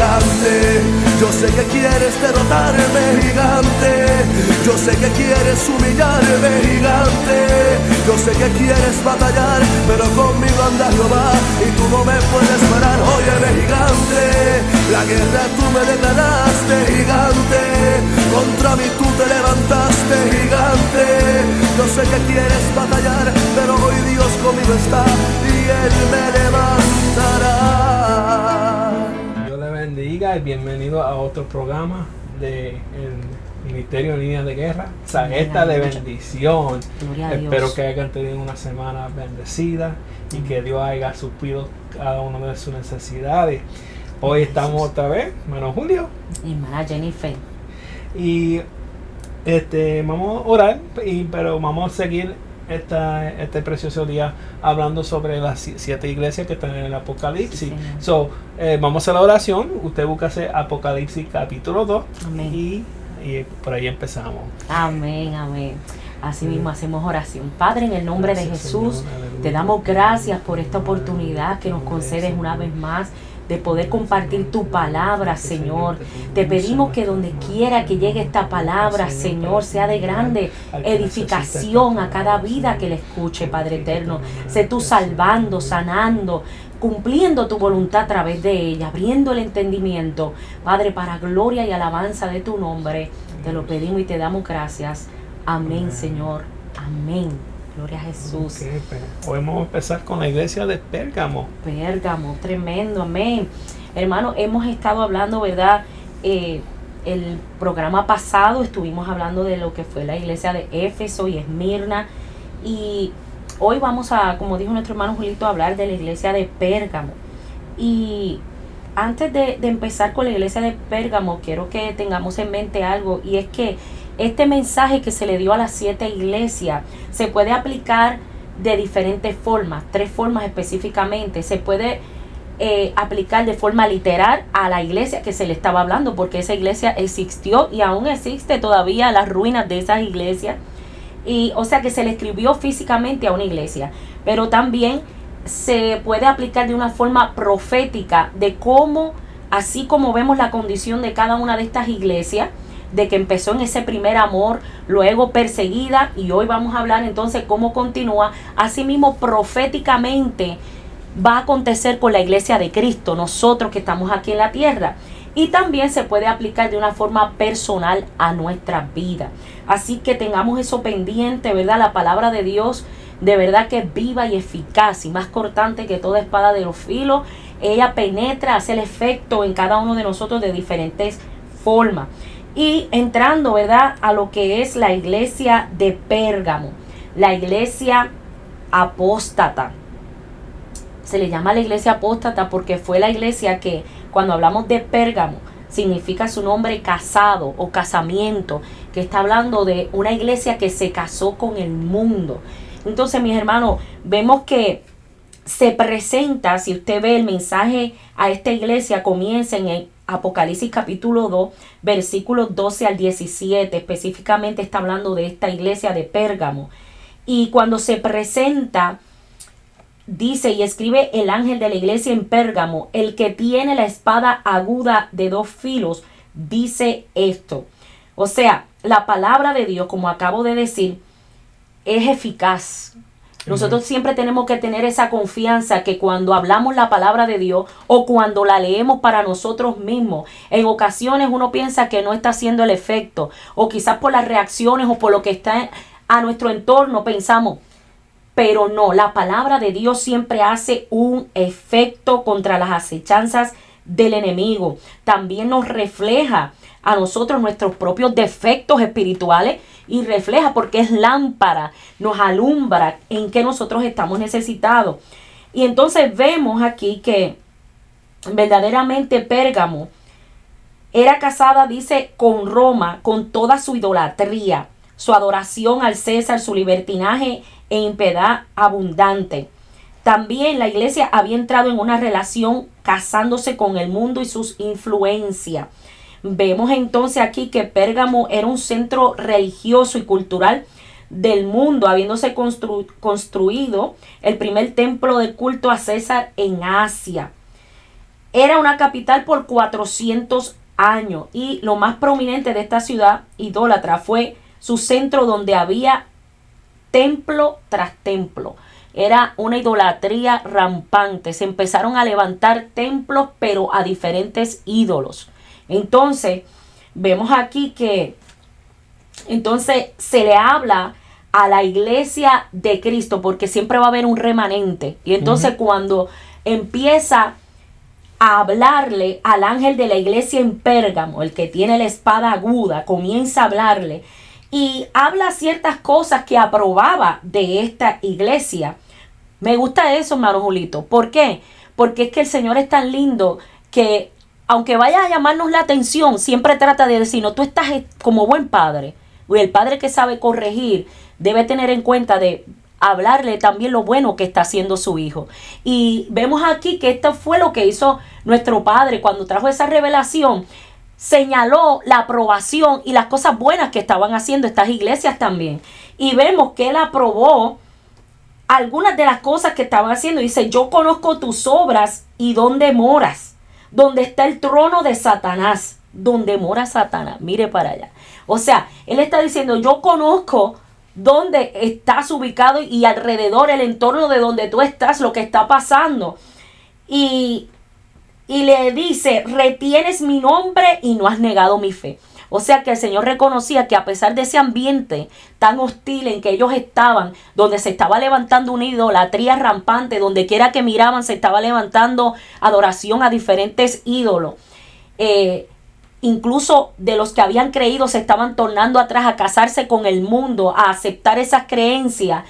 gigante. Yo sé que quieres derrotarme, gigante. Yo sé que quieres humillarme, gigante. Yo sé que quieres batallar, pero conmigo anda Jehová y tú no me puedes parar. Óyeme, gigante, la guerra tú me declaraste, gigante. Contra mí tú te levantaste, gigante. Yo sé que quieres batallar, pero hoy Dios conmigo está y Él me levantará. Dios le bendiga y bienvenido a otro programa de el Ministerio en Línea de Guerra, saeta de bendición. Espero que hayan tenido una semana bendecida y que Dios haya suplido cada una de sus necesidades. Hoy estamos otra vez, hermano Julio y hermana Jennifer. Y vamos a orar, pero vamos a seguir este precioso día hablando sobre las 7 iglesias que están en el Apocalipsis. Sí, vamos a hacer la oración. Usted búscase Apocalipsis capítulo 2. Amén. Y por ahí empezamos. Amén, amén. Así mismo hacemos oración. Padre, en el nombre de Jesús, Señor, te damos gracias por esta oportunidad que nos concedes una vez más de poder compartir tu palabra, Señor. Te pedimos que donde quiera que llegue esta palabra, Señor, sea de grande edificación a cada vida que la escuche, Padre eterno. Sé tú salvando, sanando, cumpliendo tu voluntad a través de ella, abriendo el entendimiento, Padre, para gloria y alabanza de tu nombre. Te lo pedimos y te damos gracias. Amén, Señor. Amén. Gloria a Jesús. Okay, hoy vamos a empezar con la iglesia de Pérgamo. Pérgamo, tremendo, amén. Hermano, hemos estado hablando, ¿verdad? El programa pasado estuvimos hablando de lo que fue la iglesia de Éfeso y Esmirna. Y hoy vamos a, como dijo nuestro hermano Julito, a hablar de la iglesia de Pérgamo. Y antes de empezar con la iglesia de Pérgamo, quiero que tengamos en mente algo, y es que este mensaje que se le dio a las 7 iglesias se puede aplicar de diferentes formas, 3 formas específicamente. Se puede aplicar de forma literal a la iglesia que se le estaba hablando, porque esa iglesia existió y aún existe todavía las ruinas de esas iglesias. Y, o sea que se le escribió físicamente a una iglesia, pero también se puede aplicar de una forma profética de cómo, así como vemos la condición de cada una de estas iglesias, de que empezó en ese primer amor, luego perseguida, y hoy vamos a hablar entonces cómo continúa. Asimismo, proféticamente va a acontecer con la iglesia de Cristo, nosotros que estamos aquí en la tierra. Y también se puede aplicar de una forma personal a nuestra vida. Así que tengamos eso pendiente, ¿verdad? La palabra de Dios de verdad que es viva y eficaz y más cortante que toda espada de los filos. Ella penetra, hace el efecto en cada uno de nosotros de diferentes formas. Y entrando, ¿verdad?, a lo que es la iglesia de Pérgamo, la iglesia apóstata. Se le llama la iglesia apóstata porque fue la iglesia que, cuando hablamos de Pérgamo, significa su nombre casado o casamiento, que está hablando de una iglesia que se casó con el mundo. Entonces, mis hermanos, vemos que se presenta, si usted ve el mensaje a esta iglesia, comienza en el Apocalipsis capítulo 2, versículos 12 al 17, específicamente está hablando de esta iglesia de Pérgamo. Y cuando se presenta, dice: y escribe el ángel de la iglesia en Pérgamo, el que tiene la espada aguda de 2 filos, dice esto. O sea, la palabra de Dios, como acabo de decir, es eficaz. Nosotros siempre tenemos que tener esa confianza que cuando hablamos la palabra de Dios o cuando la leemos para nosotros mismos, en ocasiones uno piensa que no está haciendo el efecto, o quizás por las reacciones o por lo que está a nuestro entorno pensamos, pero no, la palabra de Dios siempre hace un efecto contra las acechanzas del enemigo. También nos refleja a nosotros nuestros propios defectos espirituales y refleja porque es lámpara, nos alumbra en que nosotros estamos necesitados. Y entonces vemos aquí que verdaderamente Pérgamo era casada, dice, con Roma, con toda su idolatría, su adoración al César, su libertinaje e impiedad abundante. También la iglesia había entrado en una relación casándose con el mundo y sus influencias. Vemos entonces aquí que Pérgamo era un centro religioso y cultural del mundo, habiéndose construido el primer templo de culto a César en Asia. era una capital por 400 años y lo más prominente de esta ciudad idólatra fue su centro, donde había templo tras templo. Era una idolatría rampante. Se empezaron a levantar templos, pero a diferentes ídolos. Entonces, vemos aquí que entonces se le habla a la iglesia de Cristo, porque siempre va a haber un remanente. Y entonces cuando empieza a hablarle al ángel de la iglesia en Pérgamo, el que tiene la espada aguda, comienza a hablarle y habla ciertas cosas que aprobaba de esta iglesia. Me gusta eso, hermano Julito. ¿Por qué? Porque es que el Señor es tan lindo que, aunque vaya a llamarnos la atención, siempre trata de decirnos, tú estás como buen padre. Y el padre que sabe corregir debe tener en cuenta de hablarle también lo bueno que está haciendo su hijo. Y vemos aquí que esto fue lo que hizo nuestro padre cuando trajo esa revelación. Señaló la aprobación y las cosas buenas que estaban haciendo estas iglesias también. Y vemos que él aprobó algunas de las cosas que estaban haciendo. Dice, yo conozco tus obras y dónde moras, donde está el trono de Satanás, donde mora Satanás. Mire para allá. O sea, él está diciendo, yo conozco dónde estás ubicado y alrededor, el entorno de donde tú estás, lo que está pasando. Y le dice, retienes mi nombre y no has negado mi fe. O sea que el Señor reconocía que a pesar de ese ambiente tan hostil en que ellos estaban, donde se estaba levantando una idolatría rampante, donde quiera que miraban se estaba levantando adoración a diferentes ídolos. Incluso de los que habían creído se estaban tornando atrás a casarse con el mundo, a aceptar esas creencias.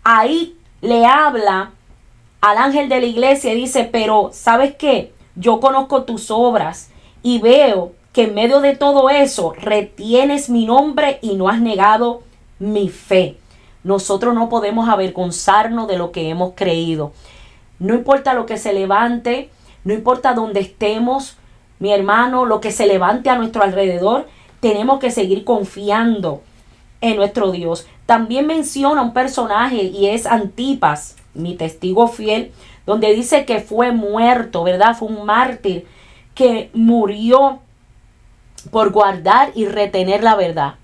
Ahí le habla al ángel de la iglesia y dice, pero ¿sabes qué? Yo conozco tus obras y veo que en medio de todo eso retienes mi nombre y no has negado mi fe. Nosotros no podemos avergonzarnos de lo que hemos creído. No importa lo que se levante, no importa dónde estemos, mi hermano, lo que se levante a nuestro alrededor, tenemos que seguir confiando en nuestro Dios. También menciona un personaje y es Antipas, mi testigo fiel, donde dice que fue muerto, ¿verdad? Fue un mártir que murió por guardar y retener la verdad.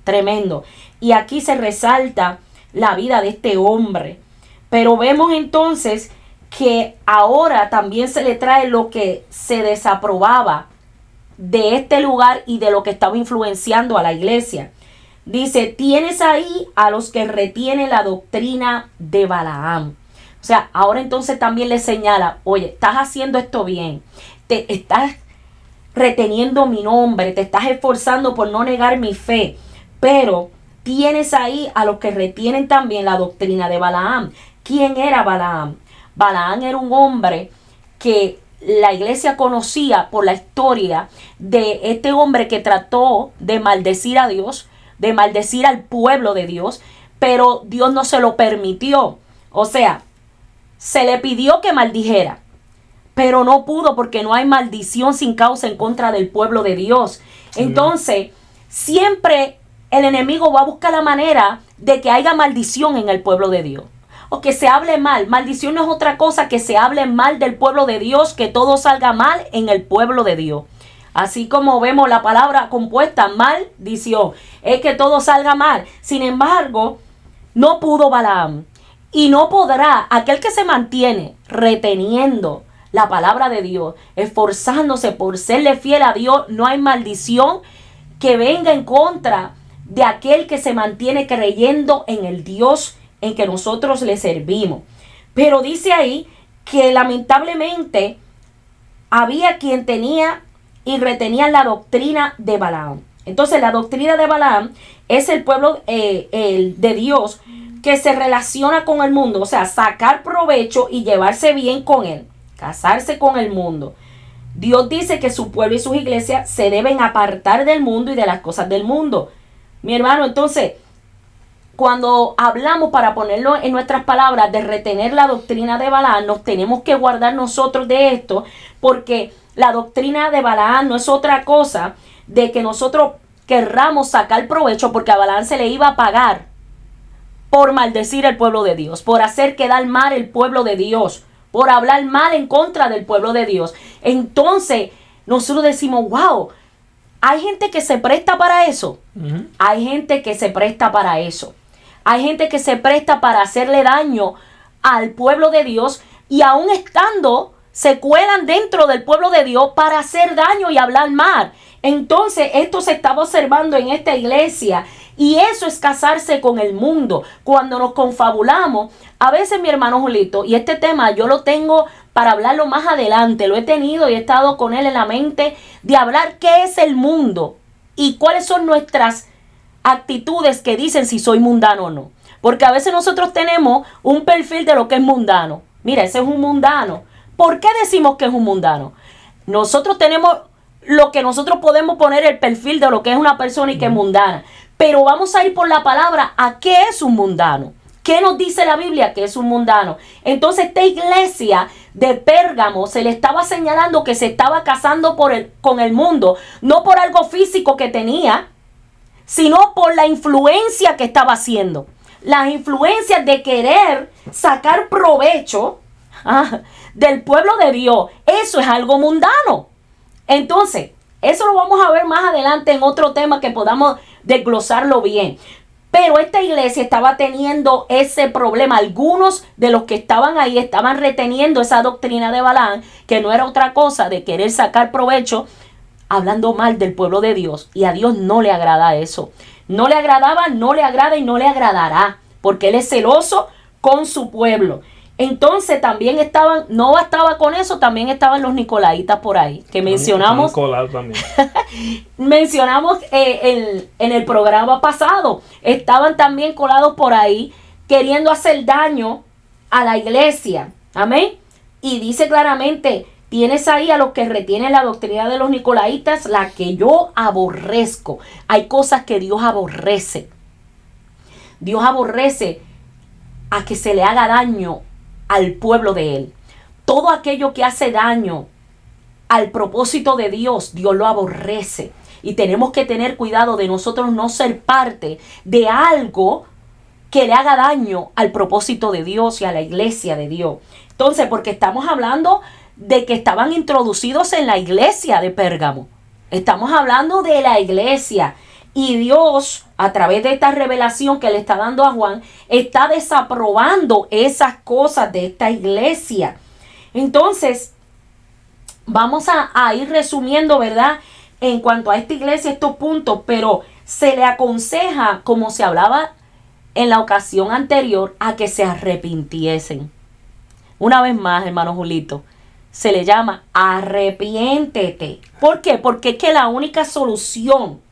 Tremendo. Y aquí se resalta la vida de este hombre. Pero vemos entonces que ahora también se le trae lo que se desaprobaba de este lugar y de lo que estaba influenciando a la iglesia. Dice, tienes ahí a los que retienen la doctrina de Balaam. O sea, ahora entonces también le señala, oye, estás haciendo esto bien, te estás reteniendo mi nombre, te estás esforzando por no negar mi fe, pero tienes ahí a los que retienen también la doctrina de Balaam. ¿Quién era Balaam? Balaam era un hombre que la iglesia conocía por la historia de este hombre que trató de maldecir a Dios, de maldecir al pueblo de Dios, pero Dios no se lo permitió. O sea, se le pidió que maldijera, pero no pudo porque no hay maldición sin causa en contra del pueblo de Dios. Entonces, siempre el enemigo va a buscar la manera de que haya maldición en el pueblo de Dios. O que se hable mal. Maldición no es otra cosa que se hable mal del pueblo de Dios, que todo salga mal en el pueblo de Dios. Así como vemos la palabra compuesta, maldición, es que todo salga mal. Sin embargo, no pudo Balaam. Y no podrá aquel que se mantiene reteniendo la palabra de Dios, esforzándose por serle fiel a Dios. No hay maldición que venga en contra de aquel que se mantiene creyendo en el Dios en que nosotros le servimos. Pero dice ahí que lamentablemente había quien tenía y retenía la doctrina de Balaam. Entonces la doctrina de Balaam es el pueblo de Dios que se relaciona con el mundo, o sea, sacar provecho y llevarse bien con él, casarse con el mundo. Dios dice que su pueblo y sus iglesias se deben apartar del mundo y de las cosas del mundo. Mi hermano, entonces, cuando hablamos, para ponerlo en nuestras palabras, de retener la doctrina de Balaam, nos tenemos que guardar nosotros de esto, porque la doctrina de Balaam no es otra cosa de que nosotros querramos sacar provecho, porque a Balaam se le iba a pagar por maldecir el pueblo de Dios, por hacer quedar mal el pueblo de Dios, por hablar mal en contra del pueblo de Dios. Entonces, nosotros decimos, wow, hay gente que se presta para eso. Uh-huh. Hay gente que se presta para eso. Hay gente que se presta para hacerle daño al pueblo de Dios y aún estando, se cuelan dentro del pueblo de Dios para hacer daño y hablar mal. Entonces, esto se estaba observando en esta iglesia y eso es casarse con el mundo. Cuando nos confabulamos, a veces mi hermano Julito, y este tema yo lo tengo para hablarlo más adelante, lo he tenido y he estado con él en la mente de hablar qué es el mundo y cuáles son nuestras actitudes que dicen si soy mundano o no. Porque a veces nosotros tenemos un perfil de lo que es mundano. Mira, ese es un mundano. ¿Por qué decimos que es un mundano? Nosotros tenemos lo que nosotros podemos poner el perfil de lo que es una persona y que es mundana. Pero vamos a ir por la palabra a qué es un mundano. ¿Qué nos dice la Biblia que es un mundano? Entonces esta iglesia de Pérgamo se le estaba señalando que se estaba casando con el mundo. No por algo físico que tenía, sino por la influencia que estaba haciendo. Las influencias de querer sacar provecho del pueblo de Dios. Eso es algo mundano. Entonces, eso lo vamos a ver más adelante en otro tema que podamos desglosarlo bien. Pero esta iglesia estaba teniendo ese problema. Algunos de los que estaban ahí estaban reteniendo esa doctrina de Balaam, que no era otra cosa de querer sacar provecho, hablando mal del pueblo de Dios. Y a Dios no le agrada eso. No le agradaba, no le agrada y no le agradará. Porque Él es celoso con su pueblo. Entonces también estaban, no bastaba con eso, también estaban los nicolaitas por ahí, que mencionamos. Mencionamos en el programa pasado. Estaban también colados por ahí, queriendo hacer daño a la iglesia. Amén. Y dice claramente, tienes ahí a los que retienen la doctrina de los nicolaitas, la que yo aborrezco. Hay cosas que Dios aborrece. Dios aborrece a que se le haga daño al pueblo de Él. Todo aquello que hace daño al propósito de Dios, Dios lo aborrece. Y tenemos que tener cuidado de nosotros no ser parte de algo que le haga daño al propósito de Dios y a la iglesia de Dios. Entonces, porque estamos hablando de que estaban introducidos en la iglesia de Pérgamo. Estamos hablando de la iglesia. Y Dios, a través de esta revelación que le está dando a Juan, está desaprobando esas cosas de esta iglesia. Entonces, vamos a ir resumiendo, ¿verdad? En cuanto a esta iglesia, estos puntos, pero se le aconseja, como se hablaba en la ocasión anterior, a que se arrepintiesen. Una vez más, hermano Julito, se le llama arrepiéntete. ¿Por qué? Porque es que la única solución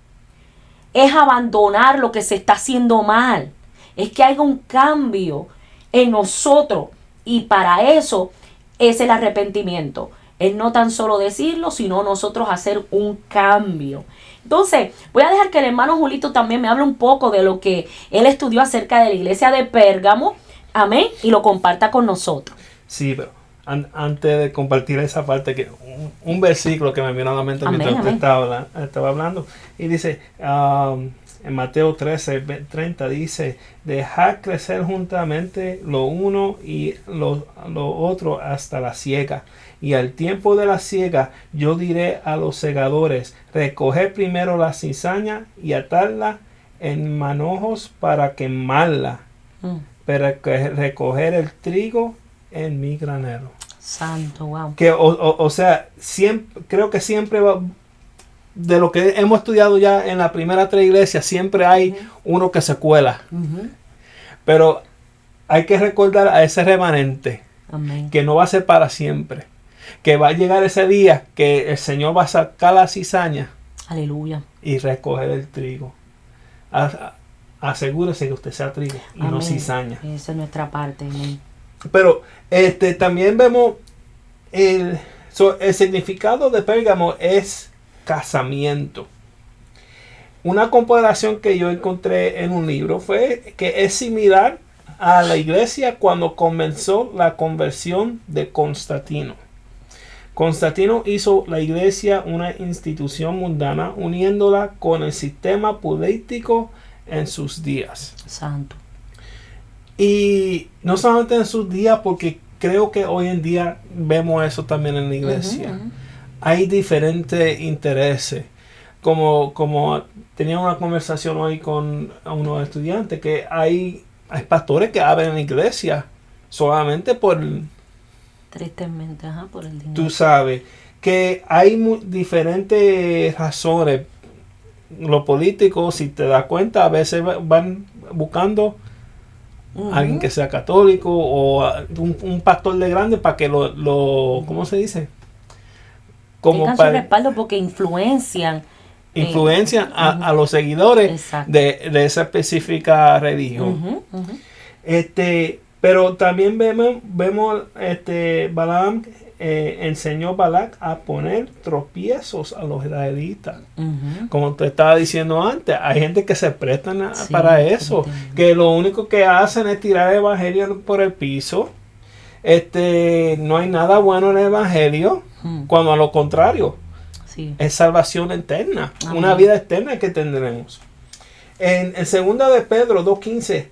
es abandonar lo que se está haciendo mal. Es que haya un cambio en nosotros. Y para eso es el arrepentimiento. Es no tan solo decirlo, sino nosotros hacer un cambio. Entonces, voy a dejar que el hermano Julito también me hable un poco de lo que él estudió acerca de la iglesia de Pérgamo. Amén. Y lo comparta con nosotros. Sí, pero antes de compartir esa parte, que un versículo que me vino a la mente mientras usted estaba hablando, y dice, en Mateo 13:30 dice, dejad crecer juntamente lo uno y lo otro hasta la siega. Y al tiempo de la siega yo diré a los segadores, recoged primero la cizaña y atadla en manojos para quemarla, para recoger el trigo en mi granero. Santo, wow. Que, o sea, creo que siempre va, de lo que hemos estudiado ya en la primera 3 iglesias, siempre hay uno que se cuela. Pero hay que recordar a ese remanente. Amén. Que no va a ser para siempre. Que va a llegar ese día que el Señor va a sacar la cizaña. Aleluya. Y recoger el trigo. Asegúrese que usted sea trigo y no cizaña. Esa es nuestra parte. Amén. Pero también vemos el significado de Pérgamo es casamiento. Una comparación que yo encontré en un libro fue que es similar a la iglesia cuando comenzó la conversión de Constantino. Constantino hizo la iglesia una institución mundana, uniéndola con el sistema político en sus días. Santo. Y no solamente en sus días, porque creo que hoy en día vemos eso también en la iglesia. Hay diferentes intereses. Como tenía una conversación hoy con unos estudiantes, que hay pastores que abren la iglesia solamente por... Tristemente, por el dinero. Tú sabes que hay diferentes razones. Los políticos, si te das cuenta, a veces van buscando alguien que sea católico o un pastor de grande para que ¿cómo se dice? Como tengan su respaldo porque influencian a los seguidores de esa específica religión. Pero también vemos Balaam enseñó Balac a poner tropiezos a los israelitas. Como te estaba diciendo antes, hay gente que se prestan para eso, que lo único que hacen es tirar el evangelio por el piso. No hay nada bueno en el evangelio, cuando a lo contrario es salvación eterna. Amén. Una vida eterna que tendremos. En 2 de Pedro 2:15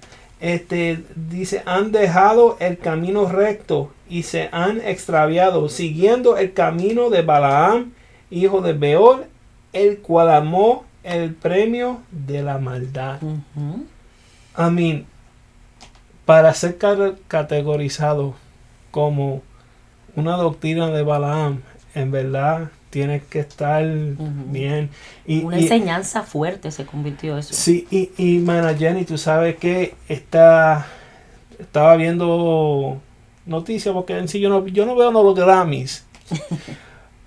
dice: han dejado el camino recto y se han extraviado, siguiendo el camino de Balaam, hijo de Beor, el cual amó el premio de la maldad. Amén. Para ser categorizado como una doctrina de Balaam, en verdad tiene que estar bien. Una enseñanza fuerte se convirtió eso. Sí, y Mana Jenny, tú sabes que estaba viendo noticias, porque en sí yo no veo los Grammys.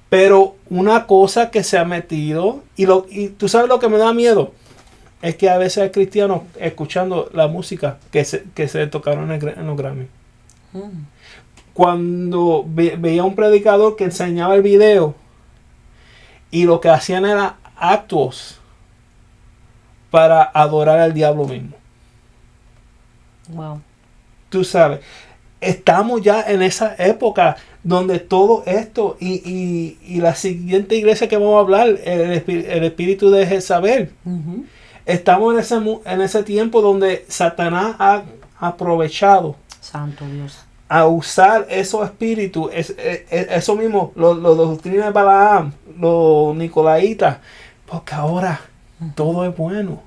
Pero una cosa que se ha metido, y tú sabes lo que me da miedo, es que a veces hay cristianos escuchando la música que se tocaron en los Grammys. Cuando veía un predicador que enseñaba el video, y lo que hacían era actos para adorar al diablo mismo. Wow. Tú sabes, estamos ya en esa época donde todo esto y la siguiente iglesia que vamos a hablar, el espíritu de Jezabel. Estamos en ese tiempo donde Satanás ha aprovechado. Santo Dios. A usar esos espíritus, eso mismo, los doctrinas de Balaam, los nicolaitas, porque ahora todo es bueno.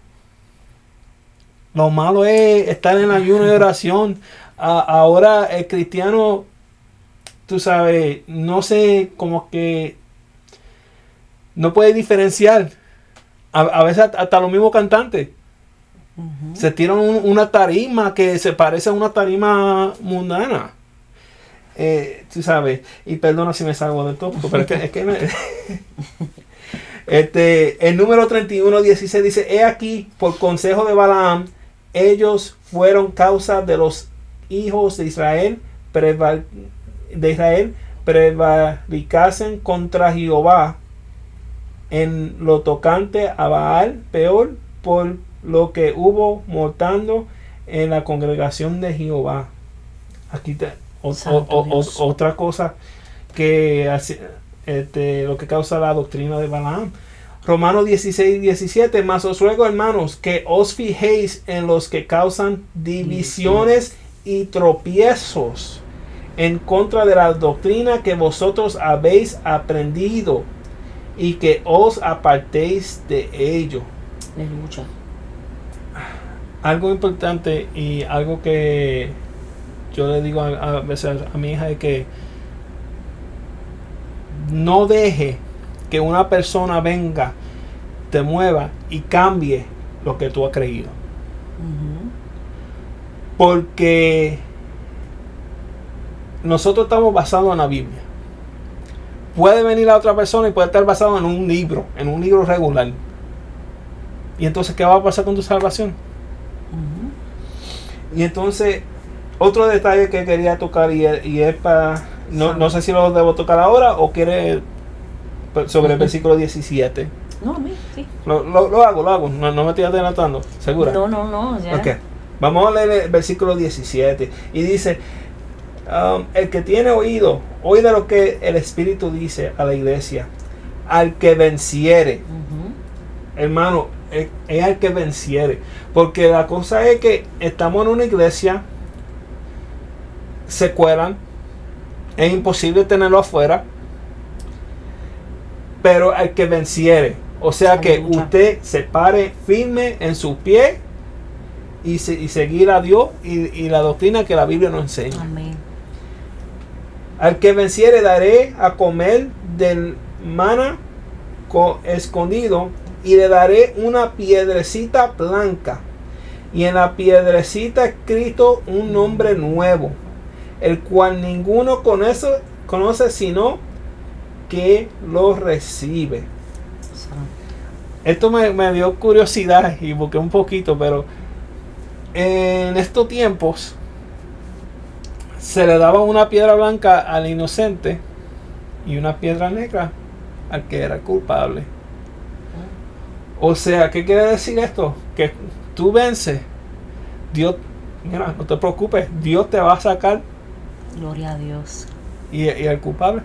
Lo malo es estar en ayuno y oración. Ahora el cristiano, tú sabes, no sé, como que no puede diferenciar. A veces hasta los mismos cantantes. Se tiran una tarima que se parece a una tarima mundana. Tú sabes, y perdona si me salgo del tópico, pero es que el número 31:16 dice: he aquí, por consejo de Balaam, ellos fueron causa de los hijos de Israel prevaricasen contra Jehová en lo tocante a Baal Peor, por lo que hubo mortando en la congregación de Jehová. Aquí otra cosa que lo que causa la doctrina de Balaam. Romanos 16:17: mas os ruego, hermanos, que os fijéis en los que causan divisiones y tropiezos en contra de la doctrina que vosotros habéis aprendido, y que os apartéis de ello. Aleluya. Algo importante y algo que yo le digo a veces a mi hija es que no deje que una persona venga, te mueva y cambie lo que tú has creído. Porque nosotros estamos basados en la Biblia. Puede venir la otra persona y puede estar basado en un libro regular. Y entonces, ¿qué va a pasar con tu salvación? Y entonces, otro detalle que quería tocar y es para... No sé si lo debo tocar ahora o quiere sobre el versículo 17. No, a mí, sí. Lo hago. No me estoy adelantando, ¿segura? No, ya. Ok. Vamos a leer el versículo 17. Y dice: el que tiene oído, oiga lo que el Espíritu dice a la iglesia. Al que venciere. Hermano, es al que venciere. Porque la cosa es que estamos en una iglesia, se cuelan, es imposible tenerlo afuera, pero al que venciere, o sea que usted se pare firme en su pie y seguir a Dios y la doctrina que la Biblia nos enseña. Amén. Al que venciere daré a comer del maná escondido y le daré una piedrecita blanca y en la piedrecita escrito un nombre nuevo, el cual ninguno conoce sino que lo recibe. Esto me dio curiosidad y busqué un poquito, pero en estos tiempos se le daba una piedra blanca al inocente y una piedra negra al que era culpable. O sea, ¿qué quiere decir esto? Que tú vences, Dios, mira, no te preocupes, Dios te va a sacar. Gloria a Dios. Y el culpable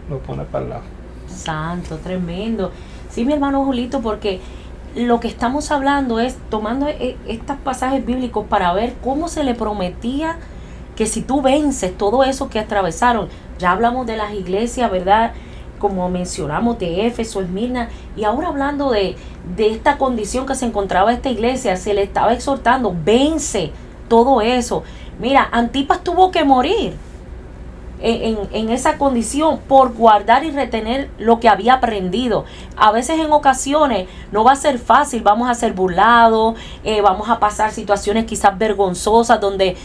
lo pone para el lado. Santo, tremendo. Sí, mi hermano Julito, porque lo que estamos hablando es tomando estos pasajes bíblicos para ver cómo se le prometía que si tú vences todo eso que atravesaron. Ya hablamos de las iglesias, ¿verdad? Como mencionamos de Éfeso, Esmirna, y ahora hablando de esta condición que se encontraba esta iglesia, se le estaba exhortando, vence todo eso. Mira, Antipas tuvo que morir en esa condición por guardar y retener lo que había aprendido. A veces en ocasiones no va a ser fácil, vamos a ser burlados, vamos a pasar situaciones quizás vergonzosas donde,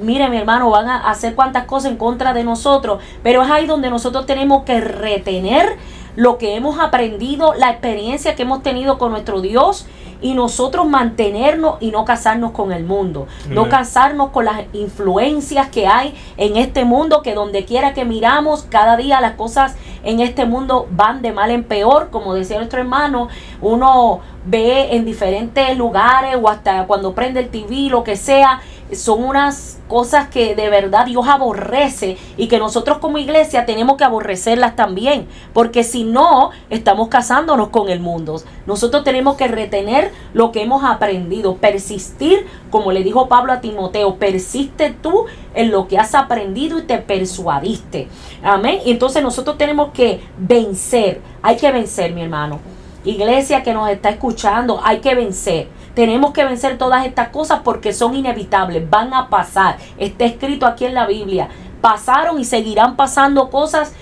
mire mi hermano, van a hacer cuantas cosas en contra de nosotros, pero es ahí donde nosotros tenemos que retener lo que hemos aprendido, la experiencia que hemos tenido con nuestro Dios, y nosotros mantenernos y no casarnos con el mundo, no casarnos con las influencias que hay en este mundo, que donde quiera que miramos, cada día las cosas en este mundo van de mal en peor. Como decía nuestro hermano, uno ve en diferentes lugares o hasta cuando prende el TV, lo que sea, son unas cosas que de verdad Dios aborrece y que nosotros como iglesia tenemos que aborrecerlas también, porque si no, estamos casándonos con el mundo. Nosotros tenemos que retener lo que hemos aprendido, persistir, como le dijo Pablo a Timoteo, persiste tú en lo que has aprendido y te persuadiste. Amén. Y entonces nosotros tenemos que vencer, hay que vencer, mi hermano. Iglesia que nos está escuchando, hay que vencer. Tenemos que vencer todas estas cosas porque son inevitables, van a pasar. Está escrito aquí en la Biblia. Pasaron y seguirán pasando cosas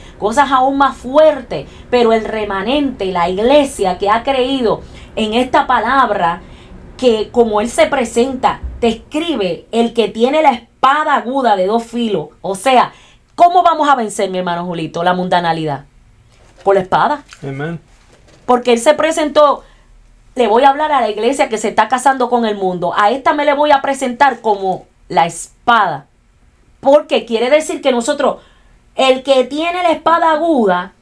aún más fuertes. Pero el remanente, la iglesia que ha creído en esta palabra, que como Él se presenta, te escribe el que tiene la espada aguda de dos filos. O sea, ¿cómo vamos a vencer, mi hermano Julito, la mundanalidad? Por la espada. Amén. Porque Él se presentó. Le voy a hablar a la iglesia que se está casando con el mundo. A esta me le voy a presentar como la espada. Porque quiere decir que nosotros, el que tiene la espada aguda,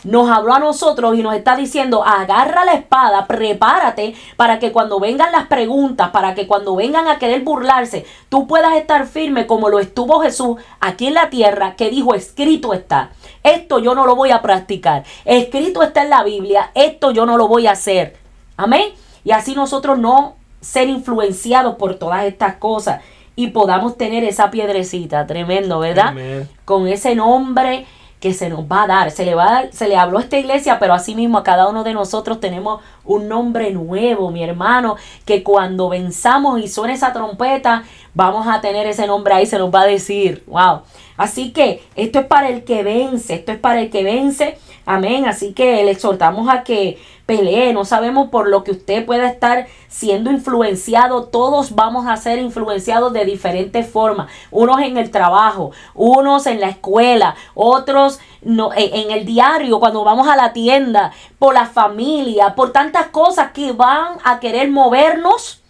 nos habló a nosotros y nos está diciendo, agarra la espada, prepárate para que cuando vengan las preguntas, para que cuando vengan a querer burlarse, tú puedas estar firme como lo estuvo Jesús aquí en la tierra, que dijo, escrito está. Esto yo no lo voy a practicar. Escrito está en la Biblia, esto yo no lo voy a hacer. Amén. Y así nosotros no ser influenciados por todas estas cosas y podamos tener esa piedrecita, tremendo, ¿verdad? Amén. Con ese nombre que se nos va a dar. Se le habló a esta iglesia, pero así mismo a cada uno de nosotros tenemos un nombre nuevo, mi hermano, que cuando venzamos y suene esa trompeta, vamos a tener ese nombre ahí, se nos va a decir, wow. Así que esto es para el que vence, esto es para el que vence. Amén. Así que le exhortamos a que pelee. No sabemos por lo que usted pueda estar siendo influenciado. Todos vamos a ser influenciados de diferentes formas. Unos en el trabajo, unos en la escuela, otros en el diario, cuando vamos a la tienda, por la familia, por tantas cosas que van a querer movernos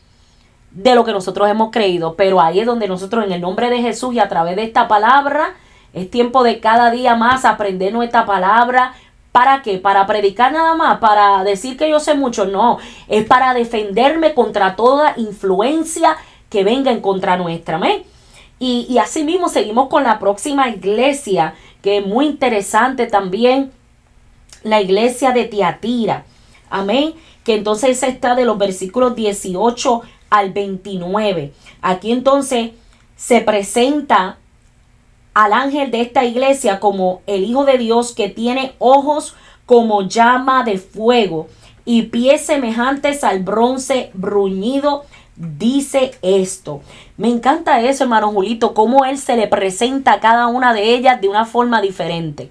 de lo que nosotros hemos creído. Pero ahí es donde nosotros, en el nombre de Jesús y a través de esta palabra, es tiempo de cada día más aprender nuestra palabra. ¿Para qué? ¿Para predicar nada más? ¿Para decir que yo sé mucho? No, es para defenderme contra toda influencia que venga en contra nuestra. ¿Amén? Y así mismo seguimos con la próxima iglesia, que es muy interesante también, la iglesia de Tiatira. Amén. Que entonces está de los versículos 18 al 29. Aquí entonces se presenta al ángel de esta iglesia como el Hijo de Dios, que tiene ojos como llama de fuego y pies semejantes al bronce bruñido, dice esto. Me encanta eso, hermano Julito, cómo él se le presenta a cada una de ellas de una forma diferente.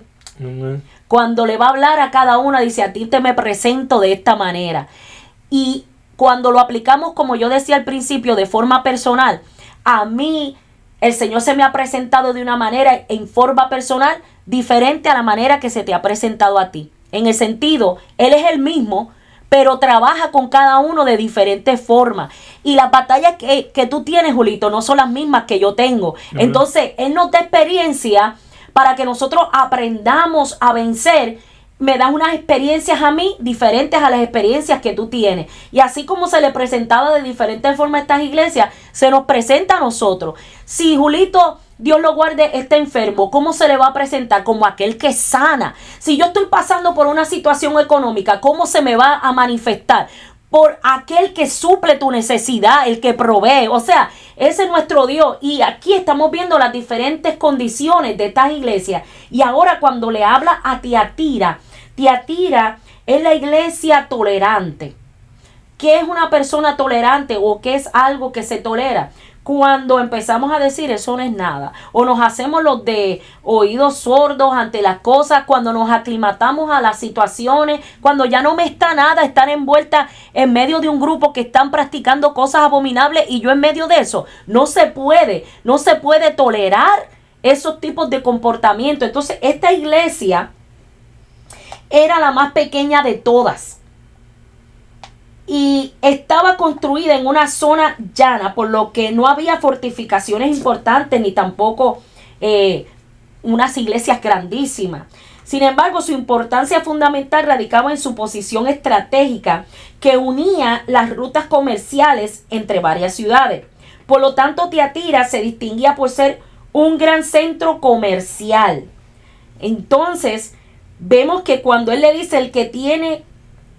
Cuando le va a hablar a cada una, dice: a ti te me presento de esta manera. Y cuando lo aplicamos, como yo decía al principio, de forma personal, a mí el Señor se me ha presentado de una manera, en forma personal, diferente a la manera que se te ha presentado a ti. En el sentido, Él es el mismo, pero trabaja con cada uno de diferentes formas. Y las batallas que tú tienes, Julito, no son las mismas que yo tengo. Entonces, Él nos da experiencia para que nosotros aprendamos a vencer. Me da unas experiencias a mí diferentes a las experiencias que tú tienes. Y así como se le presentaba de diferentes formas a estas iglesias, se nos presenta a nosotros. Si Julito, Dios lo guarde, está enfermo, ¿cómo se le va a presentar? Como aquel que sana. Si yo estoy pasando por una situación económica, ¿cómo se me va a manifestar? Por aquel que suple tu necesidad, el que provee. O sea, ese es nuestro Dios. Y aquí estamos viendo las diferentes condiciones de estas iglesias. Y ahora cuando le habla a Tiatira, Tiatira es la iglesia tolerante. ¿Qué es una persona tolerante o qué es algo que se tolera? Cuando empezamos a decir eso no es nada, o nos hacemos los de oídos sordos ante las cosas, cuando nos aclimatamos a las situaciones, cuando ya no me está nada estar envuelta en medio de un grupo que están practicando cosas abominables y yo en medio de eso, no se puede tolerar esos tipos de comportamiento. Entonces esta iglesia era la más pequeña de todas. Y estaba construida en una zona llana, por lo que no había fortificaciones importantes ni tampoco unas iglesias grandísimas. Sin embargo, su importancia fundamental radicaba en su posición estratégica que unía las rutas comerciales entre varias ciudades. Por lo tanto, Tiatira se distinguía por ser un gran centro comercial. Entonces, vemos que cuando él le dice el que tiene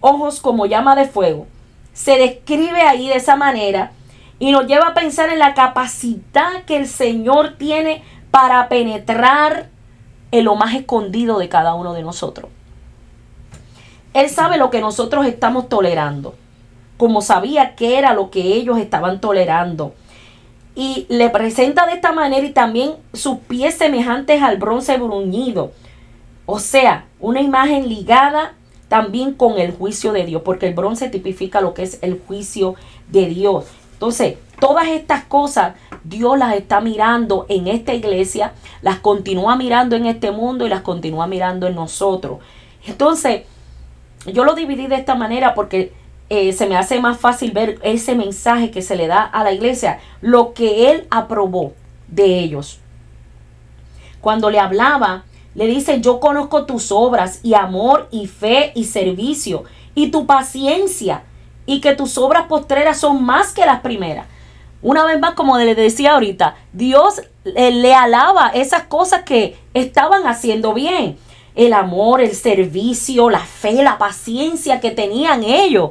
ojos como llama de fuego, se describe ahí de esa manera y nos lleva a pensar en la capacidad que el Señor tiene para penetrar en lo más escondido de cada uno de nosotros. Él sabe lo que nosotros estamos tolerando, como sabía qué era lo que ellos estaban tolerando. Y le presenta de esta manera y también sus pies semejantes al bronce bruñido. O sea, una imagen ligada también con el juicio de Dios, porque el bronce tipifica lo que es el juicio de Dios. Entonces, todas estas cosas Dios las está mirando en esta iglesia, las continúa mirando en este mundo y las continúa mirando en nosotros. Entonces, yo lo dividí de esta manera porque se me hace más fácil ver ese mensaje que se le da a la iglesia, lo que Él aprobó de ellos. Cuando le hablaba, le dice: yo conozco tus obras y amor y fe y servicio y tu paciencia y que tus obras postreras son más que las primeras. Una vez más, como le decía ahorita, Dios le alaba esas cosas que estaban haciendo bien. El amor, el servicio, la fe, la paciencia que tenían ellos.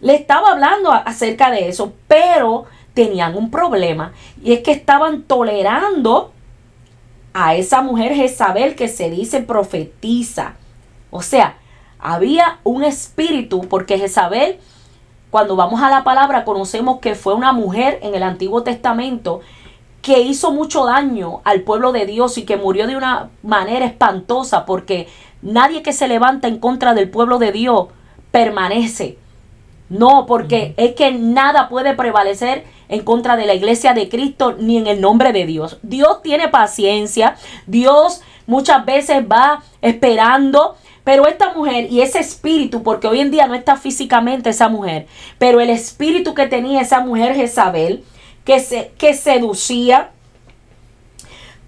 Le estaba hablando acerca de eso, pero tenían un problema y es que estaban tolerando a esa mujer Jezabel que se dice profetiza. O sea, había un espíritu, porque Jezabel, cuando vamos a la palabra, conocemos que fue una mujer en el Antiguo Testamento que hizo mucho daño al pueblo de Dios y que murió de una manera espantosa, porque nadie que se levanta en contra del pueblo de Dios permanece. No, porque es que nada puede prevalecer en contra de la iglesia de Cristo ni en el nombre de Dios. Dios tiene paciencia, Dios muchas veces va esperando, pero esta mujer y ese espíritu, porque hoy en día no está físicamente esa mujer, pero el espíritu que tenía esa mujer Jezabel, que seducía,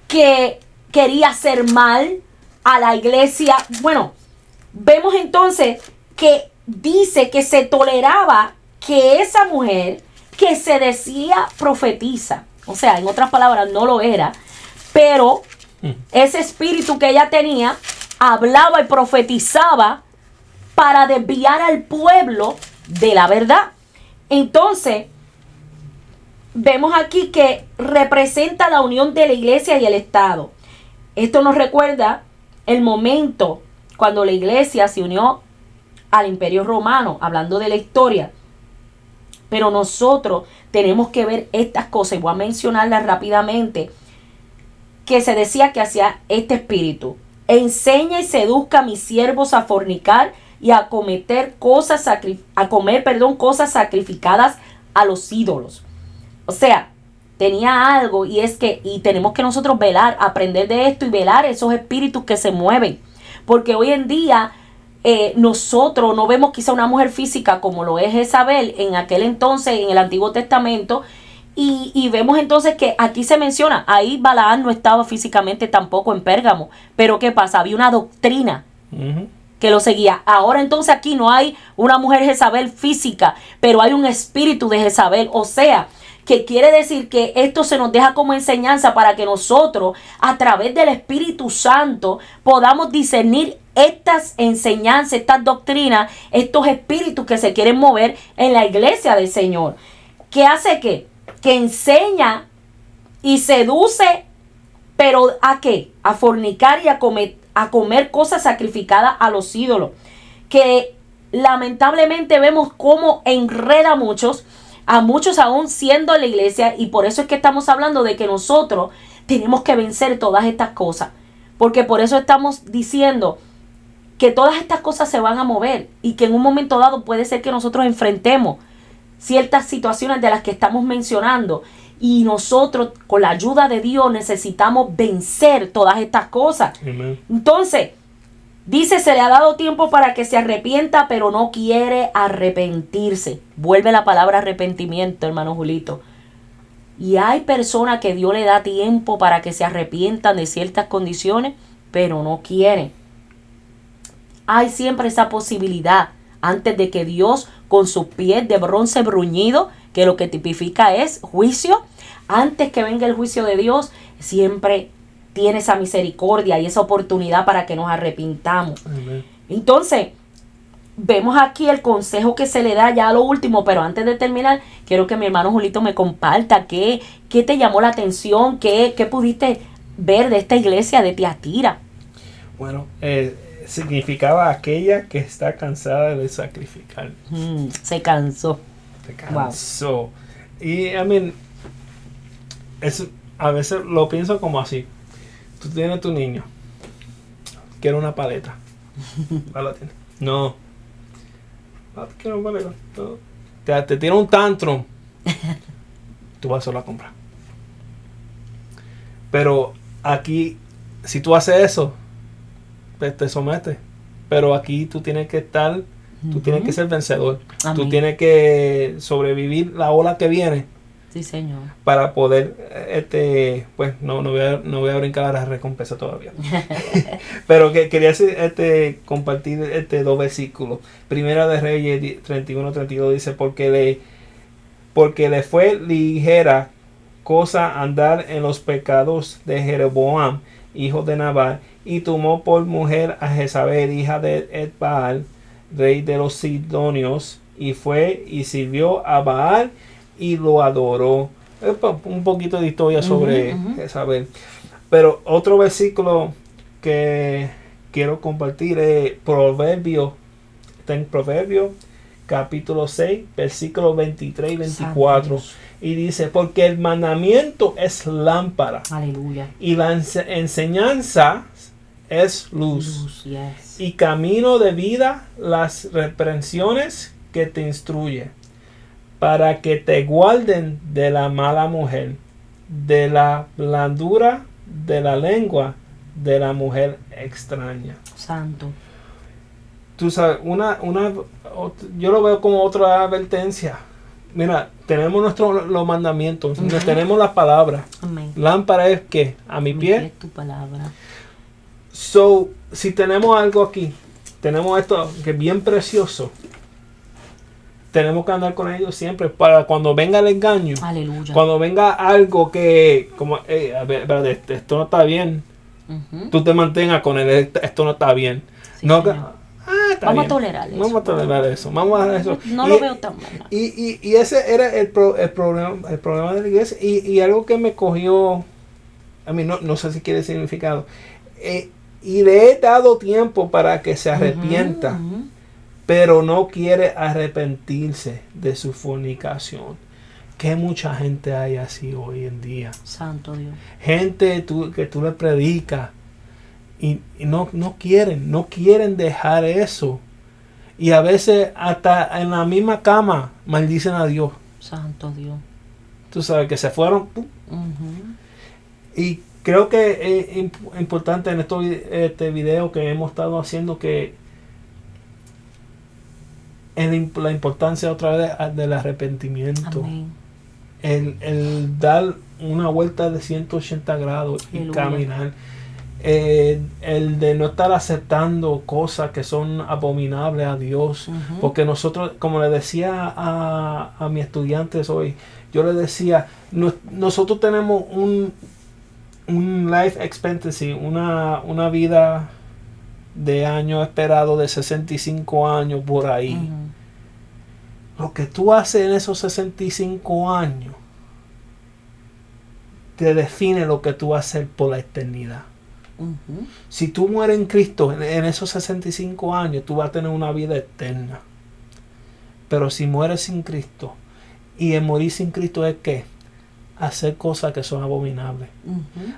que quería hacer mal a la iglesia. Bueno, vemos entonces que dice que se toleraba que esa mujer que se decía profetiza, o sea, en otras palabras no lo era, pero ese espíritu que ella tenía hablaba y profetizaba para desviar al pueblo de la verdad. Entonces, vemos aquí que representa la unión de la iglesia y el Estado. Esto nos recuerda el momento cuando la iglesia se unió al Imperio Romano, hablando de la historia. Pero nosotros tenemos que ver estas cosas, y voy a mencionarlas rápidamente, que se decía que hacía este espíritu. Enseña y seduzca a mis siervos a fornicar y a comer cosas sacrificadas a los ídolos. O sea, tenía algo, y es que, y tenemos que nosotros velar, aprender de esto y velar esos espíritus que se mueven. Porque hoy en día nosotros no vemos quizá una mujer física como lo es Jezabel en aquel entonces, en el Antiguo Testamento, y vemos entonces que aquí se menciona, ahí Balaam no estaba físicamente tampoco en Pérgamo, pero ¿qué pasa? Había una doctrina que lo seguía. Ahora entonces aquí no hay una mujer Jezabel física, pero hay un espíritu de Jezabel, o sea, que quiere decir que esto se nos deja como enseñanza para que nosotros, a través del Espíritu Santo, podamos discernir estas enseñanzas, estas doctrinas, estos espíritus que se quieren mover en la iglesia del Señor. ¿Qué hace qué? Que enseña y seduce, pero ¿a qué? A fornicar y a comer cosas sacrificadas a los ídolos. Que lamentablemente vemos cómo enreda a muchos aún siendo en la iglesia, y por eso es que estamos hablando de que nosotros tenemos que vencer todas estas cosas, porque por eso estamos diciendo que todas estas cosas se van a mover y que en un momento dado puede ser que nosotros enfrentemos ciertas situaciones de las que estamos mencionando, y nosotros con la ayuda de Dios necesitamos vencer todas estas cosas. Amen. Entonces dice, se le ha dado tiempo para que se arrepienta, pero no quiere arrepentirse. Vuelve la palabra arrepentimiento, hermano Julito. Y hay personas que Dios le da tiempo para que se arrepientan de ciertas condiciones, pero no quieren. Hay siempre esa posibilidad antes de que Dios, con sus pies de bronce bruñido, que lo que tipifica es juicio, antes que venga el juicio de Dios, siempre tiene esa misericordia y esa oportunidad para que nos arrepintamos. Amén. Entonces, vemos aquí el consejo que se le da ya a lo último, pero antes de terminar, quiero que mi hermano Julito me comparta qué te llamó la atención, qué pudiste ver de esta iglesia de Tiatira. Bueno, significaba aquella que está cansada de sacrificar. Se cansó. Wow. Y a veces lo pienso como así. Tú tienes tu niño, quiere una paleta. ¿La tienes? No. Quiero una paleta. No. Te tiene un tantrum. Tú vas solo a comprar. Pero aquí, si tú haces eso, pues te sometes. Pero aquí tú tienes que estar, tú tienes que ser vencedor. Amén. Tú tienes que sobrevivir la ola que viene. Sí, Señor. Para poder, pues no voy a brincar a la recompensa todavía. Pero que quería compartir dos versículos. Primera de Reyes 31-32 dice, porque le fue ligera cosa andar en los pecados de Jeroboam, hijo de Nabat, y tomó por mujer a Jezabel, hija de Etbaal, rey de los Sidonios, y fue y sirvió a Baal y lo adoró. Un poquito de historia sobre Jezabel. Pero otro versículo que quiero compartir es Proverbio. Está en Proverbio capítulo 6, versículos 23 y 24. Santos. Y dice, porque el mandamiento es lámpara. Aleluya. Y la enseñanza es luz. Yes. Y camino de vida las reprensiones que te instruye, para que te guarden de la mala mujer, de la blandura de la lengua de la mujer extraña. Santo. Tú sabes, yo lo veo como otra advertencia. Mira, tenemos los mandamientos, tenemos la palabra. Amén. Lámpara es ¿qué? A mi pie. Es tu palabra. So, si tenemos algo aquí, tenemos esto que es bien precioso. Tenemos que andar con ellos siempre para cuando venga el engaño. Aleluya. Cuando venga algo que, como, a ver, esto no está bien. Tú te mantengas con él, esto no está bien. Sí, no, vamos a tolerar eso. Vamos a tolerar eso. Vamos a hacer eso. No lo veo tan mal. Y ese era el problema de la iglesia. Y algo que me cogió a mí no sé si quiere significado, y le he dado tiempo para que se arrepienta, pero no quiere arrepentirse de su fornicación. Que mucha gente hay así hoy en día. Santo Dios. Gente que tú le predicas y no quieren dejar eso. Y a veces hasta en la misma cama maldicen a Dios. Santo Dios. Tú sabes que se fueron. Y creo que es importante en este video que hemos estado haciendo que la importancia otra vez del arrepentimiento. Amén. El dar una vuelta de 180 grados y Aleluya. caminar. El de no estar aceptando cosas que son abominables a Dios. Porque nosotros, como le decía a mis estudiantes hoy, yo les decía, nosotros tenemos un life expectancy, una vida de años esperado de 65 años por ahí. Lo que tú haces en esos 65 años te define lo que tú vas a hacer por la eternidad. Si tú mueres en Cristo en esos 65 años, tú vas a tener una vida eterna. Pero si mueres sin Cristo, y el morir sin Cristo es ¿qué? Hacer cosas que son abominables.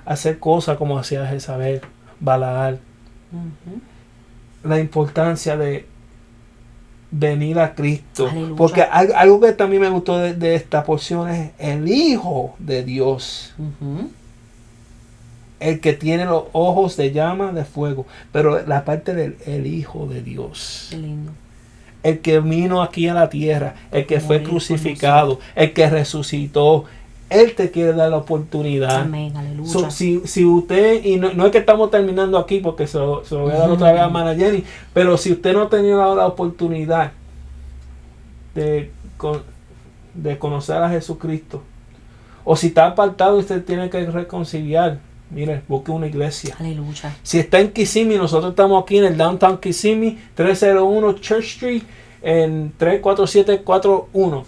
Hacer cosas como hacía Jezabel, Balaal. La importancia de venir a Cristo. Aleluya. Porque algo que también me gustó de esta porción es el Hijo de Dios. El que tiene los ojos de llama de fuego. Pero la parte del el Hijo de Dios. Qué lindo. El que vino aquí a la tierra. El que fue crucificado. El que resucitó. Él te quiere dar la oportunidad. Amén, aleluya. Si usted, y no es que estamos terminando aquí porque se lo voy a dar otra vez a Mana Jenny, pero si usted no ha tenido la oportunidad de conocer a Jesucristo, o si está apartado y usted tiene que reconciliar, mire, busque una iglesia. Aleluya. Si está en Kissimmee, nosotros estamos aquí en el Downtown Kissimmee, 301 Church Street, en 34741.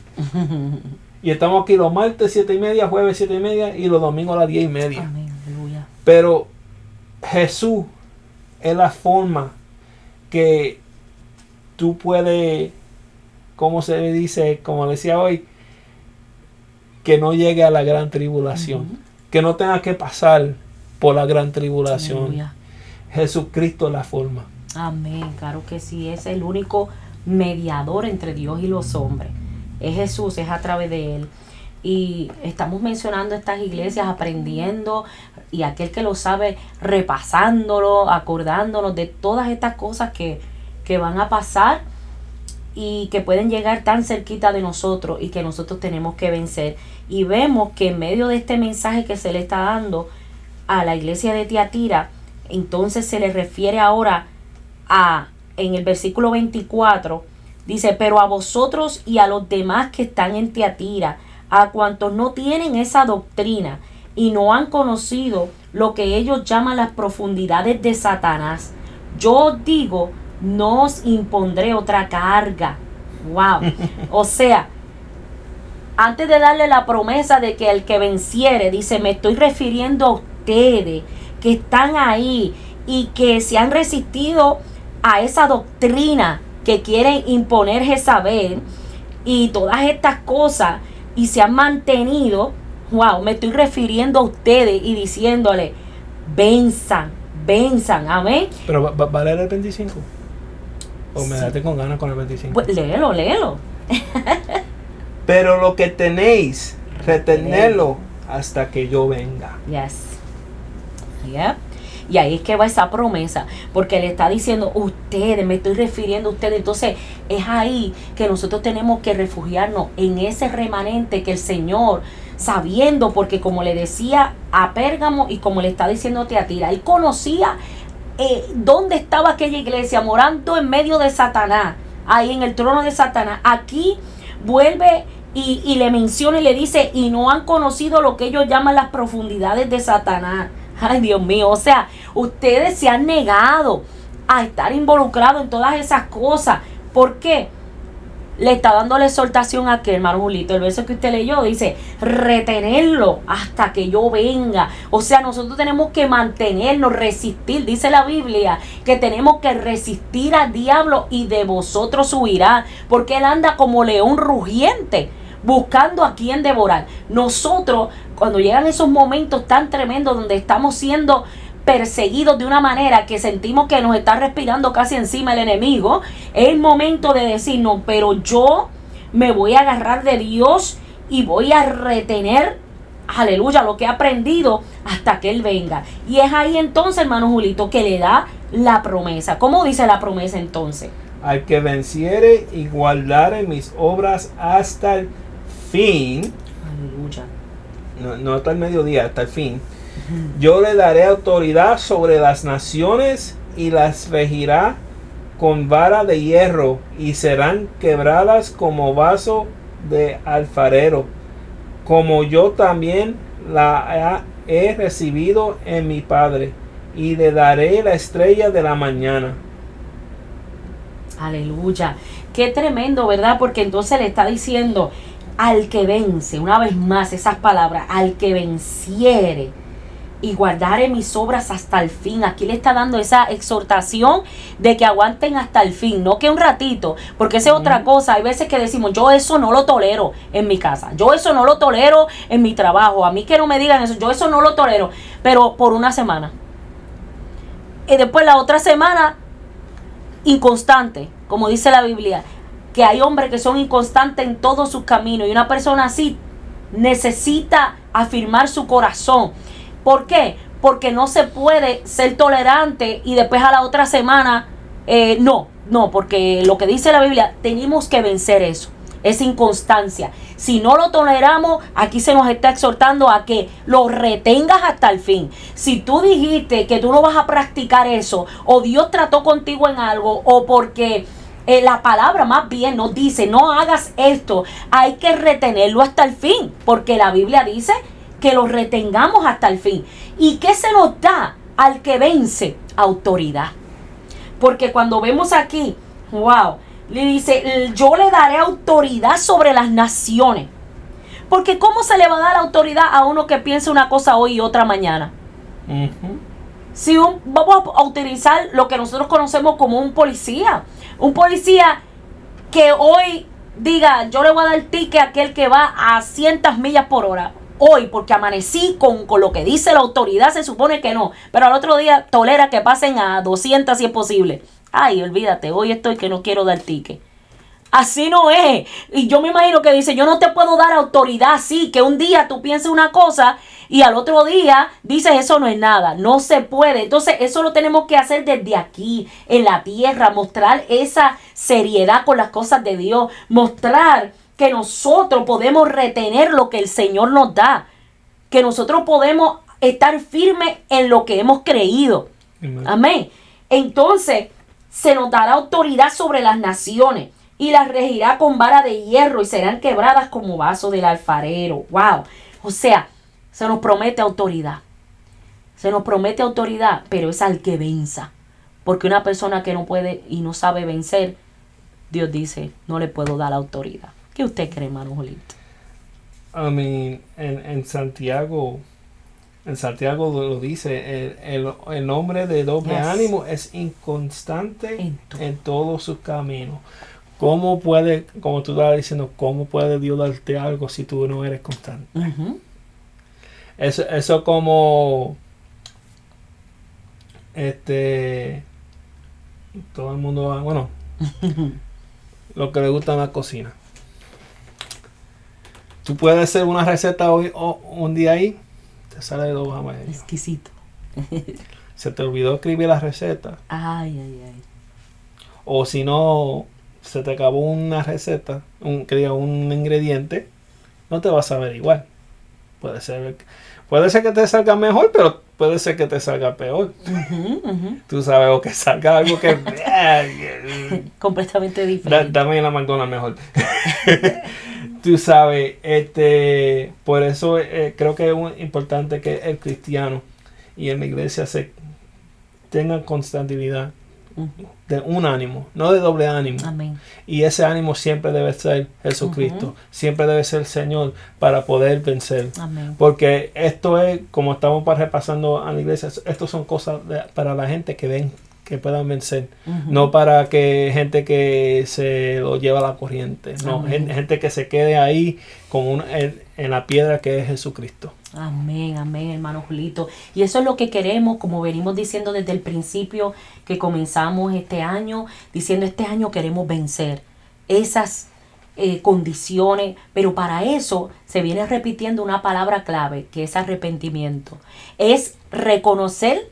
Y estamos aquí los martes 7:30, jueves 7:30 y los domingos a las 10:30. Amén, aleluya. Pero Jesús es la forma que tú puedes, como se dice, como decía hoy, que no llegue a la gran tribulación. Que no tenga que pasar por la gran tribulación. Aleluya. Jesucristo es la forma. Amén, claro que sí, es el único mediador entre Dios y los hombres. Es Jesús, es a través de Él. Y estamos mencionando estas iglesias, aprendiendo, y aquel que lo sabe, repasándolo, acordándonos de todas estas cosas que van a pasar y que pueden llegar tan cerquita de nosotros y que nosotros tenemos que vencer. Y vemos que en medio de este mensaje que se le está dando a la iglesia de Tiatira, entonces se le refiere ahora en el versículo 24, dice, pero a vosotros y a los demás que están en Tiatira, a cuantos no tienen esa doctrina y no han conocido lo que ellos llaman las profundidades de Satanás, yo os digo, no os impondré otra carga. Wow. O sea, antes de darle la promesa de que el que venciere, dice, me estoy refiriendo a ustedes que están ahí y que se han resistido a esa doctrina que quieren imponer Jezabel y todas estas cosas y se han mantenido. Wow, me estoy refiriendo a ustedes y diciéndole, venzan, amén. Pero ¿va a leer el 25? ¿O me Sí. date con ganas con el 25? Pues léelo. Pero lo que tenéis, retenerlo hasta que yo venga. Yes. Yep. Y ahí es que va esa promesa, porque le está diciendo ustedes, me estoy refiriendo a ustedes. Entonces es ahí que nosotros tenemos que refugiarnos en ese remanente que el Señor, sabiendo, porque como le decía a Pérgamo y como le está diciendo a Tiatira, él conocía dónde estaba aquella iglesia, morando en medio de Satanás, ahí en el trono de Satanás. Aquí vuelve y le menciona y le dice, y no han conocido lo que ellos llaman las profundidades de Satanás. Ay, Dios mío, o sea, ustedes se han negado a estar involucrados en todas esas cosas. ¿Por qué? le está dando la exhortación a que, hermano Julito, el verso que usted leyó dice, retenerlo hasta que yo venga. O sea, nosotros tenemos que mantenernos, resistir. Dice la Biblia que tenemos que resistir al diablo y de vosotros huirá, porque él anda como león rugiente, buscando a quien devorar. Nosotros, cuando llegan esos momentos tan tremendos donde estamos siendo perseguidos de una manera que sentimos que nos está respirando casi encima el enemigo, es el momento de decir, no, pero yo me voy a agarrar de Dios y voy a retener, aleluya, lo que he aprendido hasta que Él venga. Y es ahí entonces, hermano Julito, que le da la promesa. ¿Cómo dice la promesa entonces? Al que venciere y guardare mis obras hasta el fin, Aleluya. no hasta el mediodía, hasta el fin, yo le daré autoridad sobre las naciones y las regirá con vara de hierro y serán quebradas como vaso de alfarero, como yo también la he recibido en mi Padre, y le daré la estrella de la mañana. Aleluya. Qué tremendo, ¿verdad? Porque entonces le está diciendo al que vence, una vez más esas palabras, al que venciere y guardaré mis obras hasta el fin. Aquí le está dando esa exhortación de que aguanten hasta el fin, no que un ratito, porque esa es otra cosa. Hay veces que decimos, yo eso no lo tolero en mi casa, yo eso no lo tolero en mi trabajo, a mí que no me digan eso, yo eso no lo tolero, pero por una semana. Y después la otra semana, inconstante, como dice la Biblia, que hay hombres que son inconstantes en todos sus caminos, y una persona así necesita afirmar su corazón. ¿Por qué? Porque no se puede ser tolerante y después a la otra semana, no, porque lo que dice la Biblia, tenemos que vencer eso, esa inconstancia. Si no lo toleramos, aquí se nos está exhortando a que lo retengas hasta el fin. Si tú dijiste que tú no vas a practicar eso, o Dios trató contigo en algo, o porque la palabra más bien nos dice, no hagas esto, hay que retenerlo hasta el fin, porque la Biblia dice que lo retengamos hasta el fin. ¿Y qué se nos da al que vence? Autoridad. Porque cuando vemos aquí, wow, le dice, yo le daré autoridad sobre las naciones. Porque ¿cómo se le va a dar autoridad a uno que piensa una cosa hoy y otra mañana? Si vamos a utilizar lo que nosotros conocemos como un policía que hoy diga, yo le voy a dar ticket a aquel que va a 100 millas por hora. Hoy, porque amanecí con lo que dice la autoridad, se supone que no. Pero al otro día tolera que pasen a 200 si es posible. Ay, olvídate, hoy estoy que no quiero dar ticket. Así no es. Y yo me imagino que dice, yo no te puedo dar autoridad así, que un día tú pienses una cosa y al otro día dices, eso no es nada. No se puede. Entonces, eso lo tenemos que hacer desde aquí, en la tierra. Mostrar esa seriedad con las cosas de Dios. Mostrar que nosotros podemos retener lo que el Señor nos da, que nosotros podemos estar firmes en lo que hemos creído. Amén. Entonces, se nos dará autoridad sobre las naciones y las regirá con vara de hierro y serán quebradas como vaso del alfarero. Wow. O sea, se nos promete autoridad. Se nos promete autoridad, pero es al que venza. Porque una persona que no puede y no sabe vencer, Dios dice, no le puedo dar autoridad. ¿Qué usted cree, hermano Julito? En Santiago lo dice, el hombre de doble ánimo es inconstante en todos sus caminos. ¿Cómo puede, como tú estabas diciendo, cómo puede Dios darte algo si tú no eres constante? Eso como todo el mundo, bueno, lo que le gusta en la cocina. Tú puedes hacer una receta hoy o un día ahí, te sale de 2 a medio. Exquisito. Se te olvidó escribir la receta. Ay. O si no, se te acabó una receta, un ingrediente, no te va a saber igual. Puede ser que te salga mejor, pero puede ser que te salga peor. Tú sabes, o que salga algo que completamente diferente. Dame la McDonald's mejor. Tú sabes, por eso creo que es importante que el cristiano y en la iglesia tengan constantidad de un ánimo, no de doble ánimo. Amén. Y ese ánimo siempre debe ser Jesucristo, siempre debe ser el Señor para poder vencer. Amén. Porque esto es, como estamos repasando a la iglesia, esto son cosas para la gente que puedan vencer, no para que gente que se lo lleva a la corriente, no, gente que se quede ahí en la piedra que es Jesucristo. Amén, amén, hermano Julito. Y eso es lo que queremos, como venimos diciendo desde el principio que comenzamos este año, diciendo este año queremos vencer esas condiciones, pero para eso se viene repitiendo una palabra clave, que es arrepentimiento. Es reconocer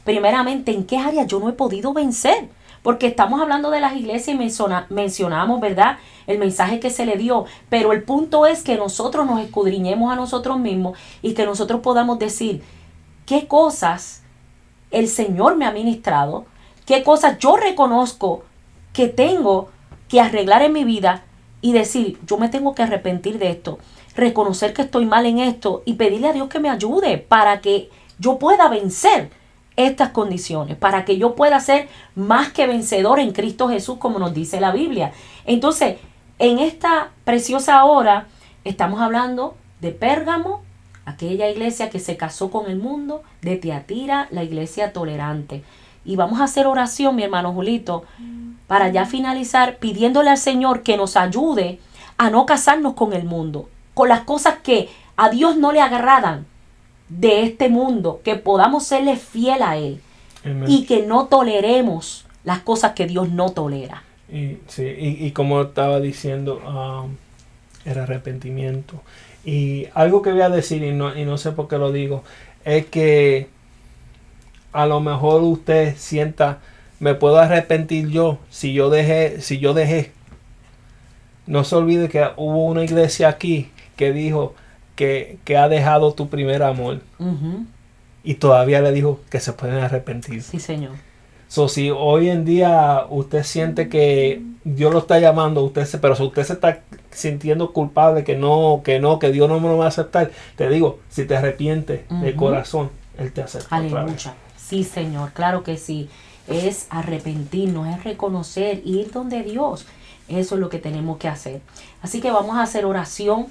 primeramente en qué área yo no he podido vencer. Porque estamos hablando de las iglesias y mencionamos, ¿verdad?, el mensaje que se le dio. Pero el punto es que nosotros nos escudriñemos a nosotros mismos y que nosotros podamos decir qué cosas el Señor me ha ministrado, qué cosas yo reconozco que tengo que arreglar en mi vida y decir, yo me tengo que arrepentir de esto, reconocer que estoy mal en esto y pedirle a Dios que me ayude para que yo pueda vencer estas condiciones, para que yo pueda ser más que vencedor en Cristo Jesús, como nos dice la Biblia. Entonces, en esta preciosa hora, estamos hablando de Pérgamo, aquella iglesia que se casó con el mundo, de Tiatira, la iglesia tolerante. Y vamos a hacer oración, mi hermano Julito, para ya finalizar, pidiéndole al Señor que nos ayude a no casarnos con el mundo, con las cosas que a Dios no le agradan de este mundo, que podamos serle fiel a Él. Amén. Y que no toleremos las cosas que Dios no tolera. Y como estaba diciendo, el arrepentimiento. Y algo que voy a decir, y no sé por qué lo digo, es que a lo mejor usted sienta, me puedo arrepentir yo si yo dejé. No se olvide que hubo una iglesia aquí que dijo que ha dejado tu primer amor. Y todavía le dijo que se pueden arrepentir. Sí, Señor. Si hoy en día usted siente que Dios lo está llamando, pero si usted se está sintiendo culpable, que Dios no me lo va a aceptar, te digo, si te arrepientes de corazón, Él te acepta. Aleluya. Sí, Señor, claro que sí. Es arrepentirnos, es reconocer, ir donde Dios. Eso es lo que tenemos que hacer. Así que vamos a hacer oración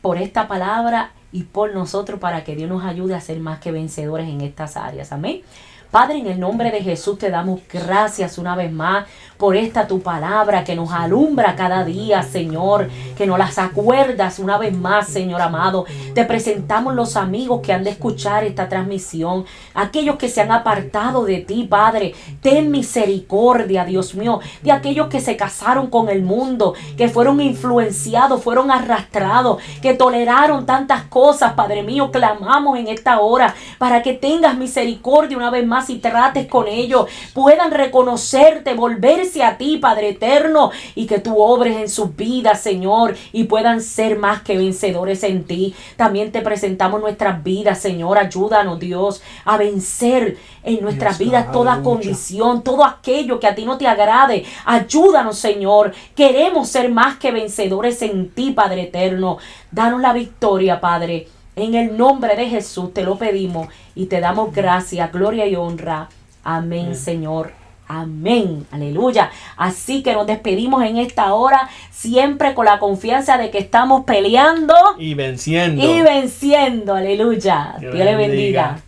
por esta palabra y por nosotros para que Dios nos ayude a ser más que vencedores en estas áreas. Amén. Padre, en el nombre de Jesús te damos gracias una vez más por esta tu palabra que nos alumbra cada día, Señor, que nos las acuerdas una vez más, Señor amado. Te presentamos los amigos que han de escuchar esta transmisión, aquellos que se han apartado de ti, Padre. Ten misericordia, Dios mío, de aquellos que se casaron con el mundo, que fueron influenciados, fueron arrastrados, que toleraron tantas cosas, Padre mío. Clamamos en esta hora para que tengas misericordia una vez más y trates con ellos, puedan reconocerte, volverse a ti, Padre eterno, y que tú obres en sus vidas, Señor, y puedan ser más que vencedores en ti. También te presentamos nuestras vidas, Señor. Ayúdanos, Dios, a vencer en nuestras vidas toda condición, todo aquello que a ti no te agrade. Ayúdanos, Señor. Queremos ser más que vencedores en ti, Padre eterno. Danos la victoria, Padre. En el nombre de Jesús te lo pedimos y te damos gracias, gloria y honra. Amén, Señor. Amén. Aleluya. Así que nos despedimos en esta hora, siempre con la confianza de que estamos peleando y venciendo. Aleluya. Dios le bendiga.